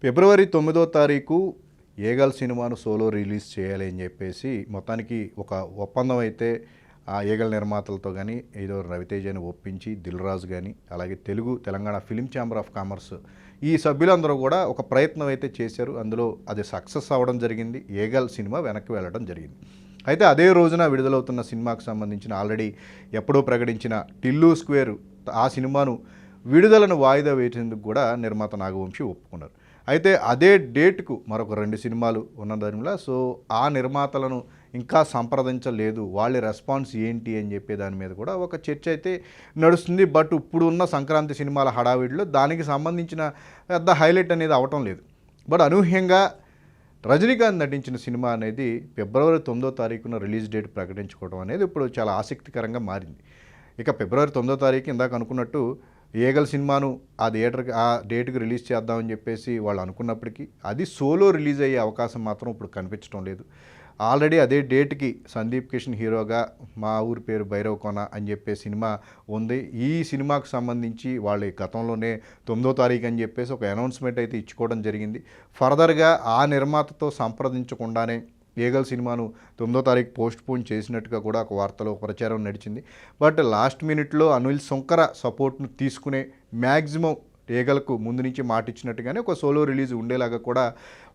ఫిబ్రవరి 9వ తారీఖు 'ఏగల్' సినిమాను solo release చేయాలి అని చెప్పేసి మొత్తానికి ఒక ఒప్పందం అయితే ఆ 'ఏగల్' నిర్మాతలతో కానీ ఏదో రవితేజని ఒప్పించి 'దిల్ రాజు' కానీ అలాగే Telangana film chamber of commerce ఈ సభ్యులందరూ కూడా ఒక ప్రయత్నం అయితే చేశారు. అందులో అది సక్సెస్ అవ్వడం జరిగింది. 'ఏగల్' సినిమా వెనక్కి వెళ్ళడం జరిగింది. అయితే అదే రోజున విడుదలవుతున్న సినిమాకు సంబంధించిన ఆల్రెడీ ఎప్పుడో ప్రకటించిన 'టిల్లు స్క్వేర్' ఆ సినిమాను విడుదలను వాయిదా వేసేందుకు కూడా నిర్మాత నాగవంశి ఒప్పుకున్నారు. అయితే అదే డేట్కు మరొక 2 సినిమాలు ఉన్న దానివల్ల ఆ నిర్మాతలను ఇంకా సంప్రదించలేదు, వాళ్ళ రెస్పాన్స్ ఏంటి అని చెప్పే దాని మీద కూడా ఒక చర్చ అయితే నడుస్తుంది. బట్ ఇప్పుడు ఉన్న సంక్రాంతి సినిమాల హడావిడిలో దానికి సంబంధించిన పెద్ద హైలైట్ అనేది అవటం లేదు. బట్ అనూహ్యంగా రజనీకాంత్ నటించిన సినిమా అనేది ఫిబ్రవరి 9వ తారీఖున రిలీజ్ డేట్ ప్రకటించుకోవడం అనేది ఇప్పుడు చాలా ఆసక్తికరంగా మారింది. ఇక ఫిబ్రవరి 9వ తారీఖు ఇందాక అనుకున్నట్టు 'ఏగల్' సినిమాను ఆ డేట్కి రిలీజ్ చేద్దామని చెప్పేసి వాళ్ళు అనుకున్నప్పటికీ అది సోలో రిలీజ్ అయ్యే అవకాశం మాత్రం ఇప్పుడు కనిపించడం లేదు. ఆల్రెడీ అదే డేట్కి సందీప్ కిషన్ హీరోగా 'మా ఊరి పేరు భైరవ్ కోన' అని చెప్పే సినిమా ఉంది. ఈ సినిమాకు సంబంధించి వాళ్ళు గతంలోనే 9వ తారీఖు అని చెప్పేసి ఒక అనౌన్స్మెంట్ అయితే ఇచ్చుకోవడం జరిగింది. ఫర్దర్గా ఆ నిర్మాతతో సంప్రదించకుండానే 'ఏగల్' సినిమాను 9వ తారీఖు పోస్ట్పోన్ చేసినట్టుగా కూడా ఒక వార్తలో ప్రచారం నడిచింది. బట్ లాస్ట్ మినిట్లో అనిల్ సుంకర సపోర్ట్ను తీసుకునే మ్యాక్సిమం 'ఏగల్'కు ముందు నుంచి మాట ఇచ్చినట్టుగానే ఒక సోలో రిలీజ్ ఉండేలాగా కూడా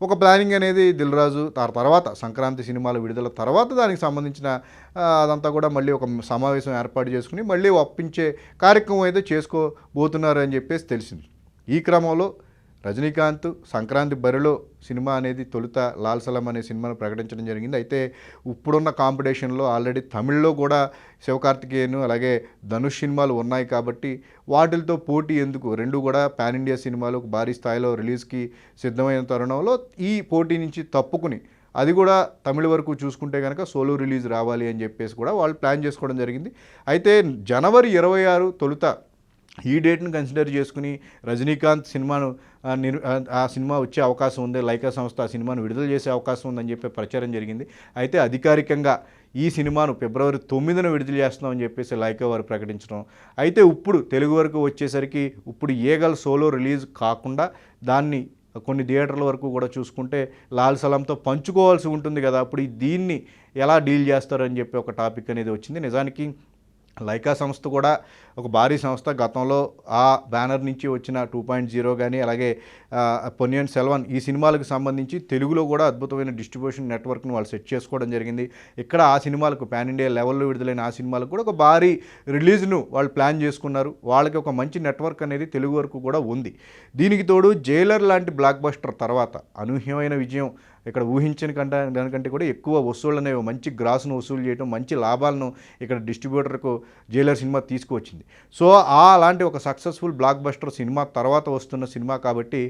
ఒక ప్లానింగ్ అనేది 'దిల్ రాజు' తర్వాత సంక్రాంతి సినిమాల విడుదల తర్వాత దానికి సంబంధించిన అదంతా కూడా మళ్ళీ ఒక సమావేశం ఏర్పాటు చేసుకుని మళ్ళీ ఒప్పించే కార్యక్రమం అయితే చేసుకోబోతున్నారు అని చెప్పేసి తెలిసింది. ఈ క్రమంలో రజనీకాంత్ సంక్రాంతి బరిలో సినిమా అనేది తొలుత 'లాల్ సలాం' అనే సినిమాను ప్రకటించడం జరిగింది. అయితే ఇప్పుడున్న కాంపిటీషన్లో ఆల్రెడీ తమిళ్లో కూడా శివకార్తికేయన్ అలాగే ధనుష్ సినిమాలు ఉన్నాయి కాబట్టి వాటితో పోటీ ఎందుకు, రెండు కూడా పాన్ ఇండియా సినిమాలు భారీ స్థాయిలో రిలీజ్కి సిద్ధమైన తరుణంలో ఈ పోటీ నుంచి తప్పుకుని అది కూడా తమిళ వరకు చూసుకుంటే కనుక సోలో రిలీజ్ రావాలి అని చెప్పేసి కూడా వాళ్ళు ప్లాన్ చేసుకోవడం జరిగింది. అయితే జనవరి 26 తొలుత ఈ డేట్ను కన్సిడర్ చేసుకుని రజనీకాంత్ సినిమాను ఆ సినిమా వచ్చే అవకాశం ఉంది, లైకా సంస్థ ఆ సినిమాను విడుదల చేసే అవకాశం ఉందని చెప్పి ప్రచారం జరిగింది. అయితే అధికారికంగా ఈ సినిమాను ఫిబ్రవరి 9న విడుదల చేస్తున్నామని చెప్పేసి లైకా వారు ప్రకటించడం. అయితే ఇప్పుడు తెలుగు వరకు వచ్చేసరికి ఇప్పుడు 'ఏగల్' సోలో రిలీజ్ కాకుండా దాన్ని కొన్ని థియేటర్ల వరకు కూడా చూసుకుంటే 'లాల్ సలాం'తో పంచుకోవాల్సి ఉంటుంది కదా, అప్పుడు దీన్ని ఎలా డీల్ చేస్తారని చెప్పి ఒక టాపిక్ అనేది వచ్చింది. నిజానికి లైకా సంస్థ కూడా ఒక భారీ సంస్థ. గతంలో ఆ బ్యానర్ నుంచి వచ్చిన 2.0 కానీ అలాగే పొన్నియిన్ సెల్వన్ ఈ సినిమాలకు సంబంధించి తెలుగులో కూడా అద్భుతమైన డిస్ట్రిబ్యూషన్ నెట్వర్క్ను వాళ్ళు సెట్ చేసుకోవడం జరిగింది. ఇక్కడ ఆ సినిమాలకు పాన్ ఇండియా లెవెల్లో విడుదలైన ఆ సినిమాలకు కూడా ఒక భారీ రిలీజ్ను వాళ్ళు ప్లాన్ చేసుకున్నారు. వాళ్ళకి ఒక మంచి నెట్వర్క్ అనేది తెలుగు వరకు కూడా ఉంది. దీనికి తోడు 'జైలర్' లాంటి బ్లాక్ బస్టర్ తర్వాత అనూహ్యమైన విజయం, ఇక్కడ ఊహించిన దానికంటే కూడా ఎక్కువ వసూళ్ళు అనేవి మంచి గ్రాస్ను వసూలు చేయడం, మంచి లాభాలను ఇక్కడ డిస్ట్రిబ్యూటర్కు 'జైలర్' సినిమా తీసుకువచ్చింది. అలాంటి ఒక సక్సెస్ఫుల్ బ్లాక్ బస్టర్ సినిమా తర్వాత వస్తున్న సినిమా కాబట్టి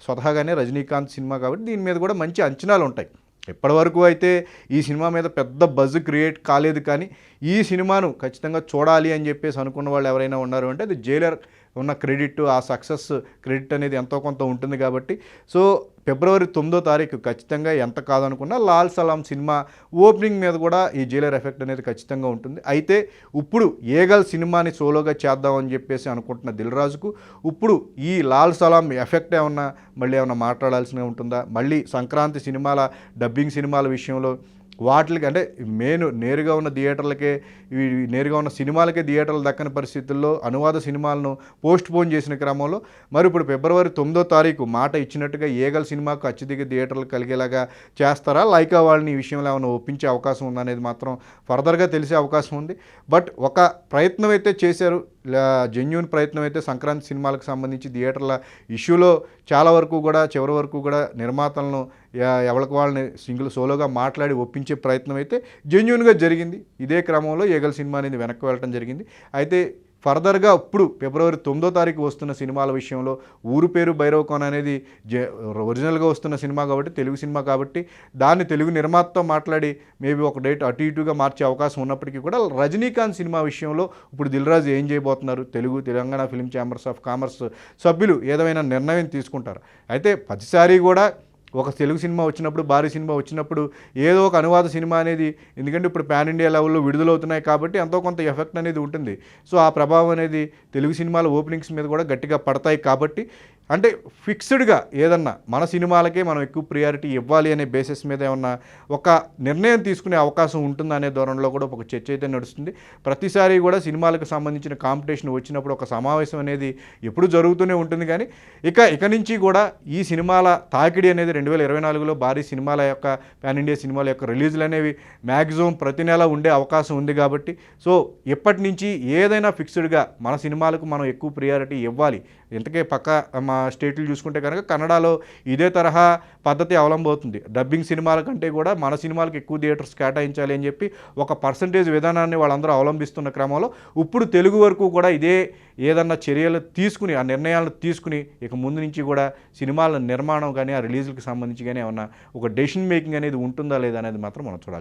స్వతహాగానే రజనీకాంత్ సినిమా కాబట్టి దీని మీద కూడా మంచి అంచనాలు ఉంటాయి. ఇప్పటివరకు అయితే ఈ సినిమా మీద పెద్ద బజ్ క్రియేట్ కాలేదు, కానీ ఈ సినిమాను ఖచ్చితంగా చూడాలి అని చెప్పేసి అనుకున్న వాళ్ళు ఎవరైనా ఉన్నారు అంటే అది 'జైలర్' ఉన్న క్రెడిట్, ఆ సక్సెస్ క్రెడిట్ అనేది ఎంతో కొంత ఉంటుంది కాబట్టి ఫిబ్రవరి 9వ తారీఖు ఖచ్చితంగా ఎంత కాదనుకున్నా 'లాల్ సలాం' సినిమా ఓపెనింగ్ మీద కూడా ఈ 'జైలర్' ఎఫెక్ట్ అనేది ఖచ్చితంగా ఉంటుంది. అయితే ఇప్పుడు 'ఏగల్' సినిమాని సోలోగా చేద్దామని చెప్పేసి అనుకుంటున్న 'దిల్ రాజు'కు ఇప్పుడు ఈ 'లాల్ సలాం' ఎఫెక్ట్ మళ్ళీ ఏమైనా మాట్లాడాల్సి ఉంటుందా, మళ్ళీ సంక్రాంతి సినిమాల డబ్బింగ్ సినిమాల విషయంలో వాటికి అంటే నేరుగా ఉన్న థియేటర్లకే నేరుగా ఉన్న సినిమాలకే థియేటర్లు దక్కని పరిస్థితుల్లో అనువాద సినిమాలను పోస్ట్పోన్ చేసిన క్రమంలో మరి ఇప్పుడు ఫిబ్రవరి 9వ తారీఖు మాట ఇచ్చినట్టుగా 'ఏగల్' సినిమాకు అత్యధిక థియేటర్లు కలిగేలాగా చేస్తారా, లైకా వాళ్ళని ఈ విషయంలో ఏమైనా ఒప్పించే అవకాశం ఉందనేది మాత్రం ఫర్దర్గా తెలిసే అవకాశం ఉంది. బట్ ఒక ప్రయత్నం అయితే చేశారు, జెన్యూన్ ప్రయత్నం అయితే సంక్రాంతి సినిమాలకు సంబంధించి థియేటర్ల ఇష్యూలో చాలా వరకు కూడా చివరి వరకు కూడా నిర్మాతలను ఎవరికి వాళ్ళని సోలోగా మాట్లాడి ఒప్పించే ప్రయత్నం అయితే జెన్యూన్గా జరిగింది. ఇదే క్రమంలో 'ఏగల్' సినిమా అనేది వెనక్కి వెళ్ళడం జరిగింది. అయితే ఫర్దర్గా ఇప్పుడు ఫిబ్రవరి 9వ తారీఖు వస్తున్న సినిమాల విషయంలో 'ఊరు పేరు భైరవ్ కోన' అనేది ఒరిజినల్గా వస్తున్న సినిమా కాబట్టి తెలుగు సినిమా కాబట్టి దాన్ని తెలుగు నిర్మాతతో మాట్లాడి మేబీ ఒక డేట్ అటు ఇటుగా మార్చే అవకాశం ఉన్నప్పటికీ కూడా రజనీకాంత్ సినిమా విషయంలో ఇప్పుడు 'దిల్ రాజు' ఏం చేయబోతున్నారు, Telangana film chambers of commerce సభ్యులు ఏదైనా నిర్ణయం తీసుకుంటారు. అయితే ప్రతిసారి కూడా ఒక తెలుగు సినిమా వచ్చినప్పుడు, భారీ సినిమా వచ్చినప్పుడు ఏదో ఒక అనువాద సినిమా అనేది, ఎందుకంటే ఇప్పుడు పాన్ ఇండియా లెవెల్లో విడుదలవుతున్నాయి కాబట్టి ఎంతో కొంత ఎఫెక్ట్ అనేది ఉంటుంది. ఆ ప్రభావం అనేది తెలుగు సినిమాల ఓపెనింగ్స్ మీద కూడా గట్టిగా పడతాయి కాబట్టి అంటే ఫిక్స్డ్గా ఏదన్నా మన సినిమాలకే మనం ఎక్కువ ప్రియారిటీ ఇవ్వాలి అనే బేసిస్ మీద ఏమన్నా ఒక నిర్ణయం తీసుకునే అవకాశం ఉంటుందా అనే ధోరణిలో కూడా ఒక చర్చ అయితే నడుస్తుంది. ప్రతిసారి కూడా సినిమాలకు సంబంధించిన కాంపిటీషన్ వచ్చినప్పుడు ఒక సమావేశం అనేది ఎప్పుడు జరుగుతూనే ఉంటుంది. కానీ ఇక నుంచి కూడా ఈ సినిమాల తాకిడి అనేది 2024లో భారీ సినిమాల యొక్క పాన్ ఇండియా సినిమాల యొక్క రిలీజులు అనేవి మ్యాక్సిమం ప్రతి నెల ఉండే అవకాశం ఉంది. కాబట్టి సో ఇప్పటి నుంచి ఏదైనా ఫిక్స్డ్గా మన సినిమాలకు మనం ఎక్కువ ప్రియారిటీ ఇవ్వాలి. ఇంతకే పక్క మా స్టేట్లు చూసుకుంటే కనుక కన్నడలో ఇదే తరహా పద్ధతి అవలంబవుతుంది. డబ్బింగ్ సినిమాల కంటే కూడా మన సినిమాలకు ఎక్కువ థియేటర్స్ కేటాయించాలి అని చెప్పి ఒక పర్సంటేజ్ విధానాన్ని వాళ్ళందరూ అవలంబిస్తున్న క్రమంలో ఇప్పుడు తెలుగు వరకు కూడా ఇదే ఏదన్నా చర్యలు తీసుకుని ఆ నిర్ణయాలను తీసుకుని ఇక ముందు నుంచి కూడా సినిమాల నిర్మాణం కానీ ఆ రిలీజులకు సంబంధించి కానీ ఏమన్నా ఒక డెసిషన్ మేకింగ్ అనేది ఉంటుందా లేదా అనేది మాత్రం మనం చూడాలి.